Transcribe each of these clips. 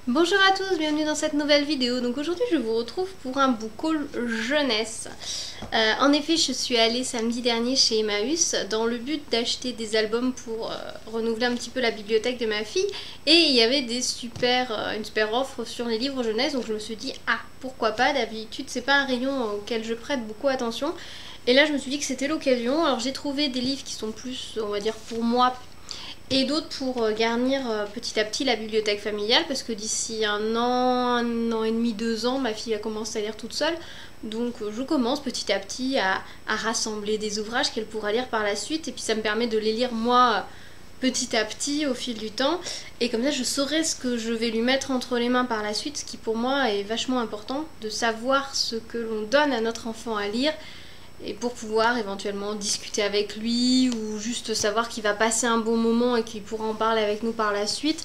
Bonjour à tous, bienvenue dans cette nouvelle vidéo. Donc aujourd'hui je vous retrouve pour un book haul jeunesse. En effet, je suis allée samedi dernier chez Emmaüs dans le but d'acheter des albums pour renouveler un petit peu la bibliothèque de ma fille. Et il y avait une super offre sur les livres jeunesse, donc je me suis dit ah pourquoi pas, d'habitude c'est pas un rayon auquel je prête beaucoup attention. Et là je me suis dit que c'était l'occasion. Alors j'ai trouvé des livres qui sont plus, on va dire, pour moi, et d'autres pour garnir petit à petit la bibliothèque familiale, parce que d'ici un an et demi, 2 ans, ma fille va commencer à lire toute seule. Donc je commence petit à petit à rassembler des ouvrages qu'elle pourra lire par la suite, et puis ça me permet de les lire moi petit à petit au fil du temps, et comme ça je saurai ce que je vais lui mettre entre les mains par la suite, ce qui pour moi est vachement important, de savoir ce que l'on donne à notre enfant à lire, et pour pouvoir éventuellement discuter avec lui ou juste savoir qu'il va passer un bon moment et qu'il pourra en parler avec nous par la suite.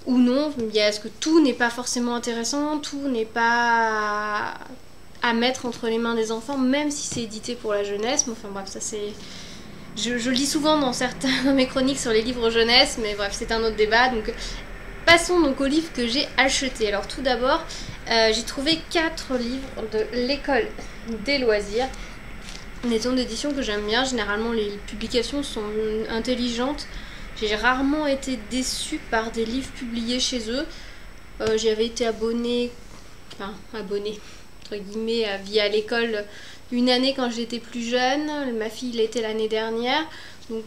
Ou non, parce que tout n'est pas forcément intéressant, tout n'est pas à mettre entre les mains des enfants, même si c'est édité pour la jeunesse. Mais enfin bref, ça c'est... Je le dis souvent dans mes chroniques sur les livres jeunesse, mais bref, c'est un autre débat. Donc passons donc aux livres que j'ai achetés. Alors tout d'abord, j'ai trouvé 4 livres de l'école des loisirs. Maison d'édition que j'aime bien. Généralement les publications sont intelligentes. J'ai rarement été déçue par des livres publiés chez eux. J'avais été abonnée entre guillemets via l'école une année quand j'étais plus jeune. Ma fille l'était l'année dernière, donc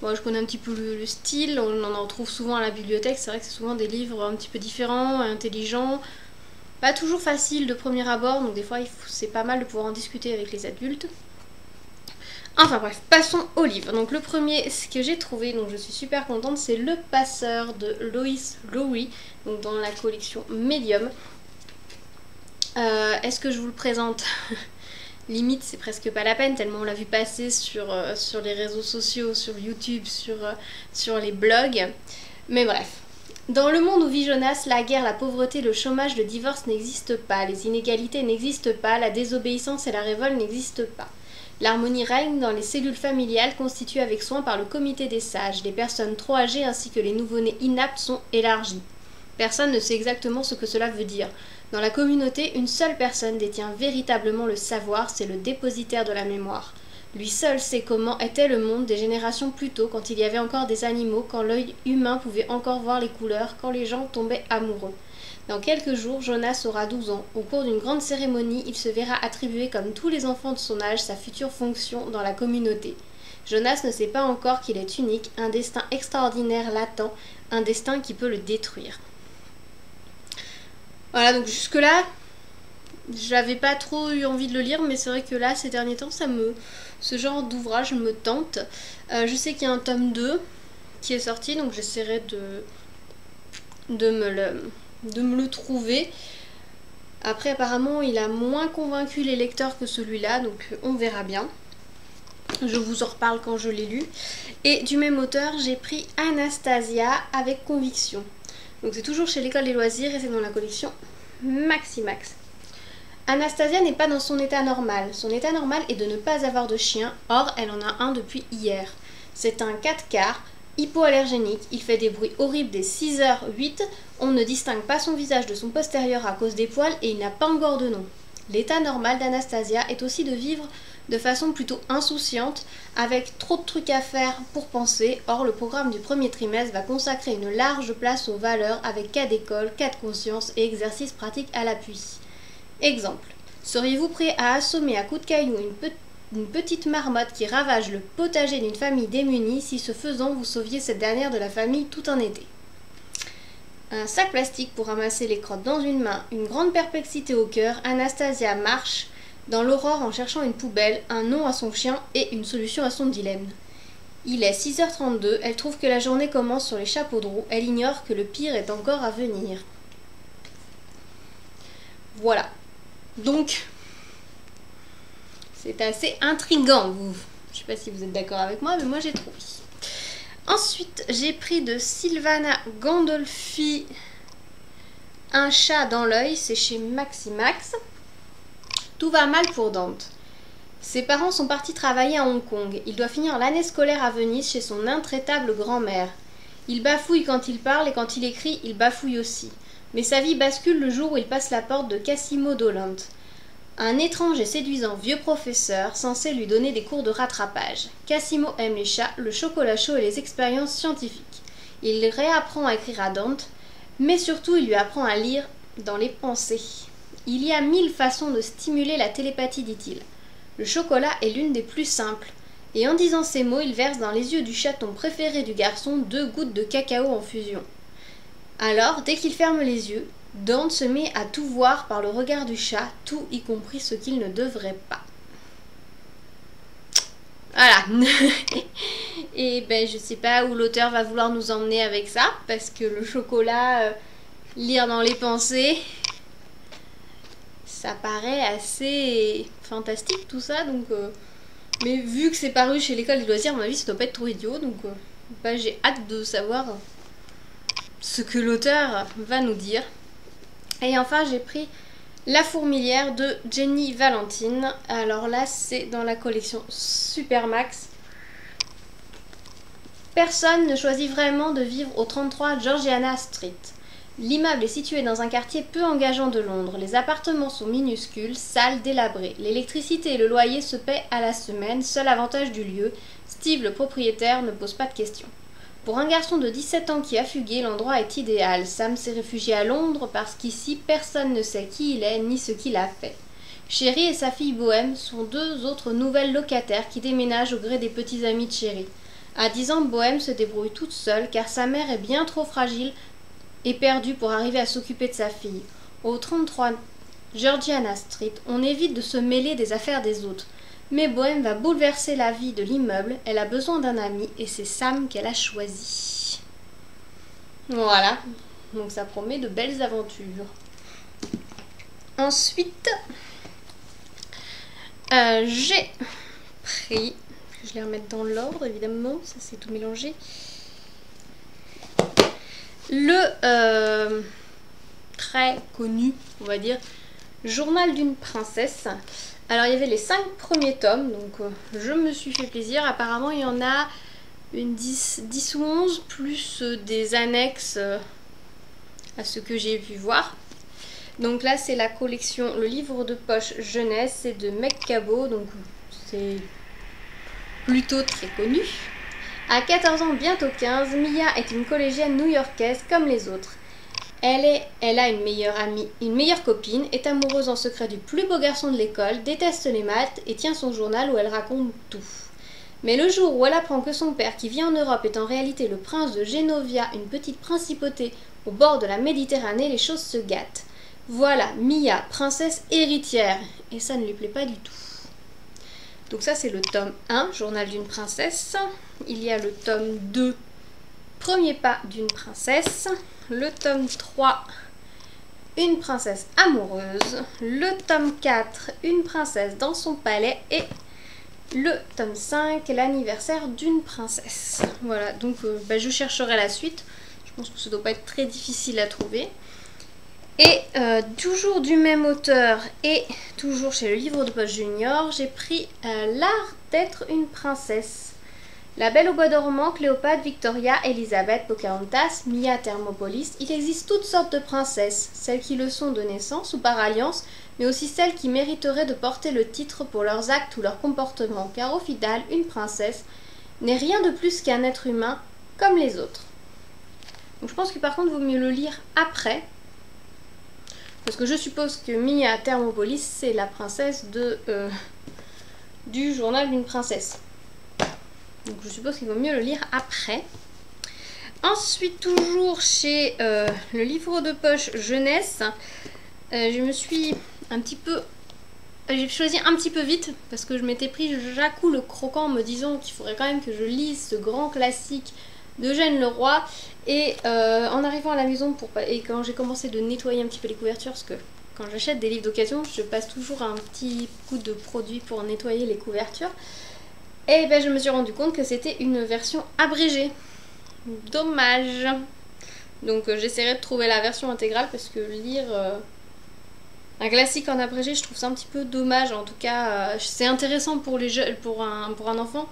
moi je connais un petit peu le style. On en retrouve souvent à la bibliothèque. C'est vrai que c'est souvent des livres un petit peu différents, intelligents, pas toujours faciles de premier abord, donc des fois c'est pas mal de pouvoir en discuter avec les adultes. Enfin bref, passons au livre. Donc le premier, ce que j'ai trouvé, donc je suis super contente, c'est Le Passeur de Lois Lowry, donc dans la collection Medium. Est-ce que je vous le présente? Limite, c'est presque pas la peine, tellement on l'a vu passer sur les réseaux sociaux, sur YouTube, sur les blogs. Mais bref. Dans le monde où vit Jonas, la guerre, la pauvreté, le chômage, le divorce n'existent pas, les inégalités n'existent pas, la désobéissance et la révolte n'existent pas. L'harmonie règne dans les cellules familiales constituées avec soin par le comité des sages. Les personnes trop âgées ainsi que les nouveau-nés inaptes sont élargies. Personne ne sait exactement ce que cela veut dire. Dans la communauté, une seule personne détient véritablement le savoir, c'est le dépositaire de la mémoire. Lui seul sait comment était le monde des générations plus tôt, quand il y avait encore des animaux, quand l'œil humain pouvait encore voir les couleurs, quand les gens tombaient amoureux. Dans quelques jours, Jonas aura 12 ans. Au cours d'une grande cérémonie, il se verra attribuer, comme tous les enfants de son âge, sa future fonction dans la communauté. Jonas ne sait pas encore qu'il est unique, un destin extraordinaire l'attend, un destin qui peut le détruire. Voilà, donc jusque-là, j'avais pas trop eu envie de le lire, mais c'est vrai que là, ces derniers temps, ce genre d'ouvrage me tente. Je sais qu'il y a un tome 2 qui est sorti, donc j'essaierai de me le trouver. Après, apparemment, il a moins convaincu les lecteurs que celui-là, donc on verra bien. Je vous en reparle quand je l'ai lu. Et du même auteur, j'ai pris Anastasia avec conviction. Donc c'est toujours chez l'école des loisirs et c'est dans la collection Maximax. Anastasia n'est pas dans son état normal. Son état normal est de ne pas avoir de chien, or elle en a un depuis hier. C'est un 4 quarts, hypoallergénique, il fait des bruits horribles dès 6h08, on ne distingue pas son visage de son postérieur à cause des poils et il n'a pas encore de nom. L'état normal d'Anastasia est aussi de vivre de façon plutôt insouciante, avec trop de trucs à faire pour penser. Or, le programme du premier trimestre va consacrer une large place aux valeurs avec cas d'école, cas de conscience et exercices pratiques à l'appui. Exemple. Seriez-vous prêt à assommer à coups de cailloux une petite marmotte qui ravage le potager d'une famille démunie si ce faisant vous sauviez cette dernière de la famille tout un été? Un sac plastique pour ramasser les crottes dans une main, une grande perplexité au cœur, Anastasia marche dans l'aurore en cherchant une poubelle, un nom à son chien et une solution à son dilemme. Il est 6h32, elle trouve que la journée commence sur les chapeaux de roue, elle ignore que le pire est encore à venir. Voilà. Donc, c'est assez intriguant, vous. Je sais pas si vous êtes d'accord avec moi, mais moi j'ai trouvé. Ensuite, j'ai pris de Sylvana Gandolfi Un chat dans l'œil, c'est chez Maximax. Tout va mal pour Dante. Ses parents sont partis travailler à Hong Kong. Il doit finir l'année scolaire à Venise chez son intraitable grand-mère. Il bafouille quand il parle et quand il écrit, il bafouille aussi. Mais sa vie bascule le jour où il passe la porte de Cassimo Dolente, un étrange et séduisant vieux professeur censé lui donner des cours de rattrapage. Cassimo aime les chats, le chocolat chaud et les expériences scientifiques. Il réapprend à écrire à Dante, mais surtout il lui apprend à lire dans les pensées. Il y a 1000 façons de stimuler la télépathie, dit-il. Le chocolat est l'une des plus simples. Et en disant ces mots, il verse dans les yeux du chaton préféré du garçon 2 gouttes de cacao en fusion. Alors, dès qu'il ferme les yeux, Dante se met à tout voir par le regard du chat, tout y compris ce qu'il ne devrait pas. Voilà. Et ben je sais pas où l'auteur va vouloir nous emmener avec ça, parce que le chocolat, lire dans les pensées, ça paraît assez fantastique tout ça, donc... Mais vu que c'est paru chez l'école des loisirs, à mon avis, ça doit pas être trop idiot. Donc bah, j'ai hâte de savoir ce que l'auteur va nous dire. Et enfin, j'ai pris La Fourmilière de Jenny Valentine. Alors là, c'est dans la collection Supermax. Personne ne choisit vraiment de vivre au 33 Georgiana Street. L'immeuble est situé dans un quartier peu engageant de Londres. Les appartements sont minuscules, sales, délabrés. L'électricité et le loyer se paient à la semaine. Seul avantage du lieu, Steve, le propriétaire, ne pose pas de questions. Pour un garçon de 17 ans qui a fugué, l'endroit est idéal. Sam s'est réfugié à Londres parce qu'ici, personne ne sait qui il est ni ce qu'il a fait. Chéri et sa fille Bohème sont 2 autres nouvelles locataires qui déménagent au gré des petits amis de Chéri. À 10 ans, Bohème se débrouille toute seule car sa mère est bien trop fragile et perdue pour arriver à s'occuper de sa fille. Au 33 Georgiana Street, on évite de se mêler des affaires des autres. Mais Bohème va bouleverser la vie de l'immeuble, elle a besoin d'un ami et c'est Sam qu'elle a choisi. Voilà, donc ça promet de belles aventures. Ensuite, j'ai pris, je vais les remettre dans l'ordre évidemment, ça c'est tout mélangé. Le très connu, on va dire, Journal d'une princesse. Alors il y avait les 5 premiers tomes, donc je me suis fait plaisir. Apparemment il y en a une 10 ou 11, plus des annexes à ce que j'ai pu voir. Donc là c'est la collection, le livre de poche jeunesse, c'est de Meg Cabot, donc c'est plutôt très connu. À 14 ans, bientôt 15, Mia est une collégienne new-yorkaise comme les autres. Elle a une meilleure amie, une meilleure copine, est amoureuse en secret du plus beau garçon de l'école, déteste les maths et tient son journal où elle raconte tout. Mais le jour où elle apprend que son père, qui vit en Europe, est en réalité le prince de Genovia, une petite principauté au bord de la Méditerranée, les choses se gâtent. Voilà, Mia, princesse héritière, et ça ne lui plaît pas du tout. Donc ça c'est le tome 1, Journal d'une princesse. Il y a le tome 2, Premier pas d'une princesse. Le tome 3, Une princesse amoureuse. Le tome 4, Une princesse dans son palais. Et le tome 5, L'anniversaire d'une princesse. Voilà, donc je chercherai la suite. Je pense que ça ne doit pas être très difficile à trouver. Et toujours du même auteur et toujours chez le livre de poche junior, j'ai pris L'art d'être une princesse. La Belle au bois dormant, Cléopâtre, Victoria, Elisabeth, Pocahontas, Mia Thermopolis. Il existe toutes sortes de princesses, celles qui le sont de naissance ou par alliance, mais aussi celles qui mériteraient de porter le titre pour leurs actes ou leur comportement, car au final, une princesse n'est rien de plus qu'un être humain comme les autres. Donc je pense que par contre, il vaut mieux le lire après. Parce que je suppose que Mia Thermopolis, c'est la princesse du journal d'une princesse. Donc je suppose qu'il vaut mieux le lire après. Ensuite, toujours chez le livre de poche jeunesse, je me suis un petit peu... J'ai choisi un petit peu vite parce que je m'étais pris Jacou le croquant en me disant qu'il faudrait quand même que je lise ce grand classique d'Eugène Leroy. Et en arrivant à la maison, et quand j'ai commencé de nettoyer un petit peu les couvertures, parce que quand j'achète des livres d'occasion, je passe toujours un petit coup de produit pour nettoyer les couvertures. Et ben je me suis rendu compte que c'était une version abrégée. Dommage. Donc j'essaierai de trouver la version intégrale parce que lire un classique en abrégé, je trouve ça un petit peu dommage. En tout cas, c'est intéressant pour les jeunes, pour un enfant.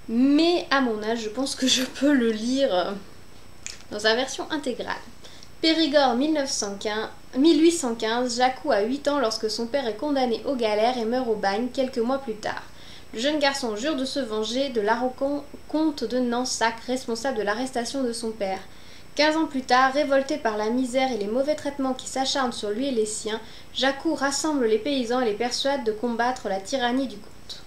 Mais à mon âge, je pense que je peux le lire dans sa version intégrale. Périgord 1815, Jacou a 8 ans lorsque son père est condamné aux galères et meurt au bagne quelques mois plus tard. Le jeune garçon jure de se venger de l'arrogant comte de Nansac, responsable de l'arrestation de son père. 15 ans plus tard, révolté par la misère et les mauvais traitements qui s'acharnent sur lui et les siens, Jacou rassemble les paysans et les persuade de combattre la tyrannie du comte.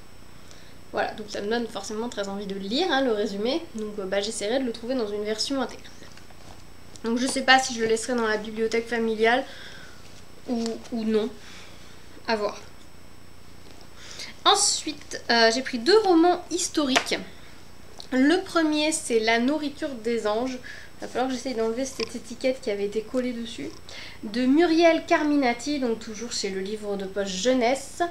Voilà, donc ça me donne forcément très envie de le lire, hein, le résumé. Donc j'essaierai de le trouver dans une version intégrale. Donc je sais pas si je le laisserai dans la bibliothèque familiale ou non. À voir. Ensuite, j'ai pris 2 romans historiques. Le premier, c'est La nourriture des anges. Il va falloir que j'essaye d'enlever cette étiquette qui avait été collée dessus. De Muriel Carminati, donc toujours chez le livre de poche jeunesse.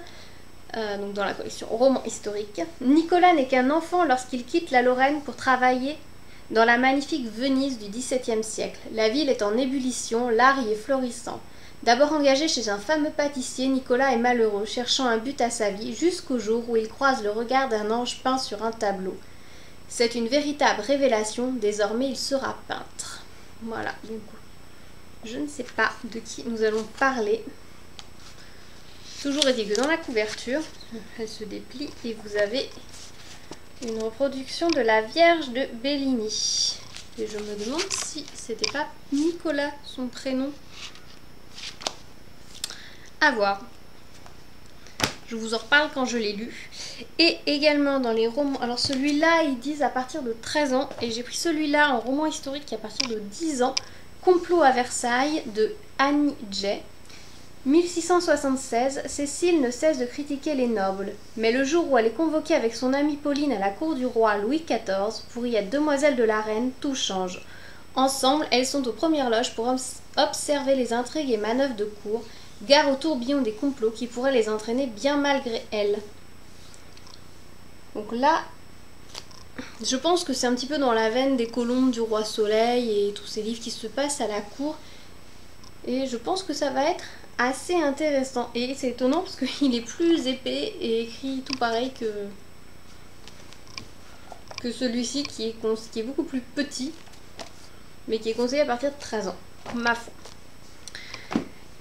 Donc dans la collection roman historique. Nicolas n'est qu'un enfant lorsqu'il quitte la Lorraine pour travailler dans la magnifique Venise du XVIIe siècle. La ville est en ébullition, l'art y est florissant. D'abord engagé chez un fameux pâtissier, Nicolas est malheureux, cherchant un but à sa vie, jusqu'au jour où il croise le regard d'un ange peint sur un tableau. C'est une véritable révélation, désormais il sera peintre. Voilà, donc je ne sais pas de qui nous allons parler. Toujours est-il que dans la couverture, elle se déplie et vous avez une reproduction de la Vierge de Bellini. Et je me demande si c'était pas Nicolas son prénom. À voir. Je vous en reparle quand je l'ai lu. Et également dans les romans. Alors celui-là, ils disent à partir de 13 ans. Et j'ai pris celui-là en roman historique à partir de 10 ans. Complot à Versailles de Annie Jay. 1676, Cécile ne cesse de critiquer les nobles. Mais le jour où elle est convoquée avec son amie Pauline à la cour du roi Louis XIV pour y être demoiselle de la reine, tout change. Ensemble, elles sont aux premières loges pour observer les intrigues et manœuvres de cour. Gare au tourbillon des complots qui pourraient les entraîner bien malgré elles. Donc là, je pense que c'est un petit peu dans la veine des colombes du roi Soleil et tous ces livres qui se passent à la cour. Et je pense que ça va être assez intéressant. Et c'est étonnant parce qu'il est plus épais et écrit tout pareil que celui-ci qui est beaucoup plus petit, mais qui est conseillé à partir de 13 ans, ma foi.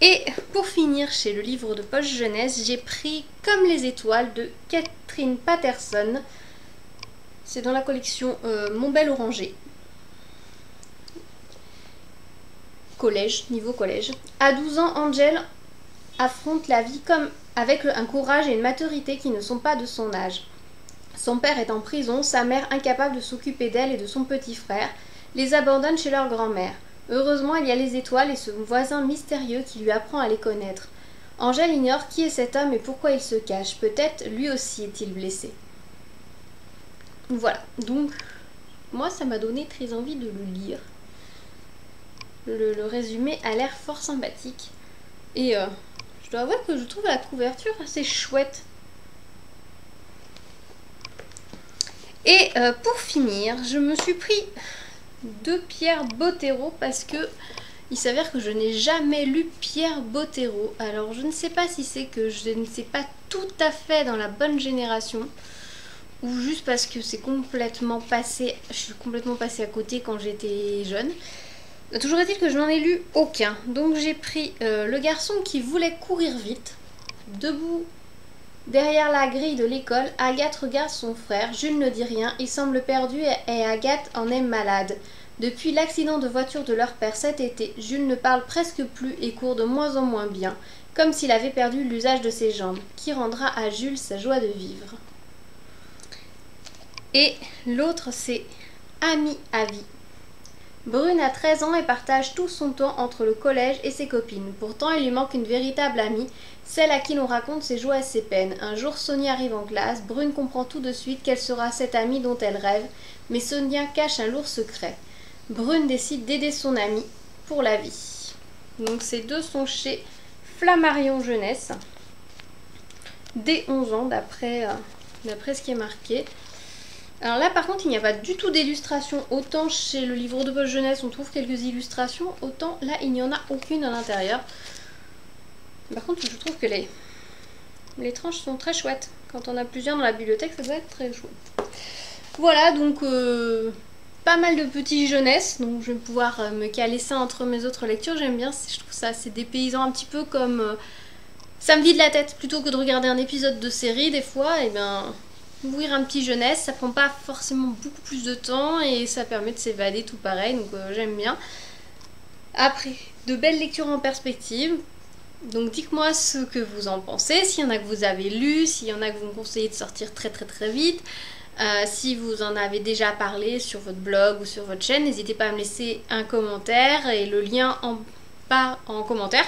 Et pour finir, chez le livre de poche jeunesse, j'ai pris Comme les étoiles de Catherine Patterson. C'est dans la collection Mon Bel Oranger. Collège, niveau collège. À 12 ans, Angel affronte la vie avec un courage et une maturité qui ne sont pas de son âge. Son père est en prison, sa mère incapable de s'occuper d'elle et de son petit frère, les abandonne chez leur grand-mère. Heureusement, il y a les étoiles et ce voisin mystérieux qui lui apprend à les connaître. Angèle ignore qui est cet homme et pourquoi il se cache. Peut-être lui aussi est-il blessé. Voilà, donc moi ça m'a donné très envie de le lire. Le résumé a l'air fort sympathique. Et je dois avouer que je trouve la couverture assez chouette. Et pour finir, je me suis pris de Pierre Bottero parce que il s'avère que je n'ai jamais lu Pierre Bottero. Alors je ne sais pas si c'est que je ne sais pas tout à fait dans la bonne génération ou juste parce que c'est complètement passé, je suis complètement passée à côté quand j'étais jeune. Toujours est-il que je n'en ai lu aucun. Donc j'ai pris Le garçon qui voulait courir vite. Debout derrière la grille de l'école, Agathe regarde son frère. Jules ne dit rien, il semble perdu et Agathe en est malade. Depuis l'accident de voiture de leur père cet été, Jules ne parle presque plus et court de moins en moins bien, comme s'il avait perdu l'usage de ses jambes, qui rendra à Jules sa joie de vivre. Et l'autre c'est Ami à vie. Brune a 13 ans et partage tout son temps entre le collège et ses copines. Pourtant, il lui manque une véritable amie, celle à qui l'on raconte ses joies et ses peines. Un jour, Sonia arrive en classe. Brune comprend tout de suite qu'elle sera cette amie dont elle rêve, mais Sonia cache un lourd secret. Brune décide d'aider son amie pour la vie. Donc ces deux sont chez Flammarion Jeunesse, dès 11 ans d'après ce qui est marqué. Alors là par contre il n'y a pas du tout d'illustration, autant chez le livre de poche jeunesse on trouve quelques illustrations, autant là il n'y en a aucune à l'intérieur. Par contre je trouve que les tranches sont très chouettes, quand on a plusieurs dans la bibliothèque ça doit être très chouette. Voilà donc pas mal de petits jeunesse, donc je vais pouvoir me caler ça entre mes autres lectures. J'aime bien, je trouve ça assez dépaysant, un petit peu comme ça me vide la tête plutôt que de regarder un épisode de série des fois. Et bien ouvrir un petit jeunesse, ça prend pas forcément beaucoup plus de temps et ça permet de s'évader tout pareil, donc j'aime bien. Après, de belles lectures en perspective. Donc dites-moi ce que vous en pensez, s'il y en a que vous avez lu, s'il y en a que vous me conseillez de sortir très vite. Si vous en avez déjà parlé sur votre blog ou sur votre chaîne, n'hésitez pas à me laisser un commentaire et le lien en bas en commentaire.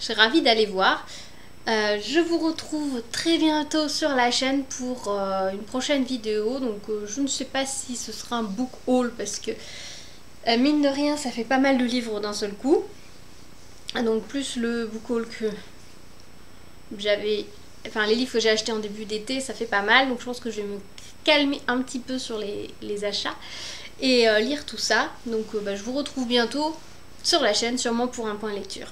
Je serais ravie d'aller voir. Je vous retrouve très bientôt sur la chaîne pour une prochaine vidéo. Donc je ne sais pas si ce sera un book haul parce que mine de rien ça fait pas mal de livres d'un seul coup. Donc plus le book haul que j'avais... Enfin les livres que j'ai achetés en début d'été, ça fait pas mal. Donc je pense que je vais me calmer un petit peu sur les achats et lire tout ça. Donc je vous retrouve bientôt sur la chaîne, sûrement pour un point lecture.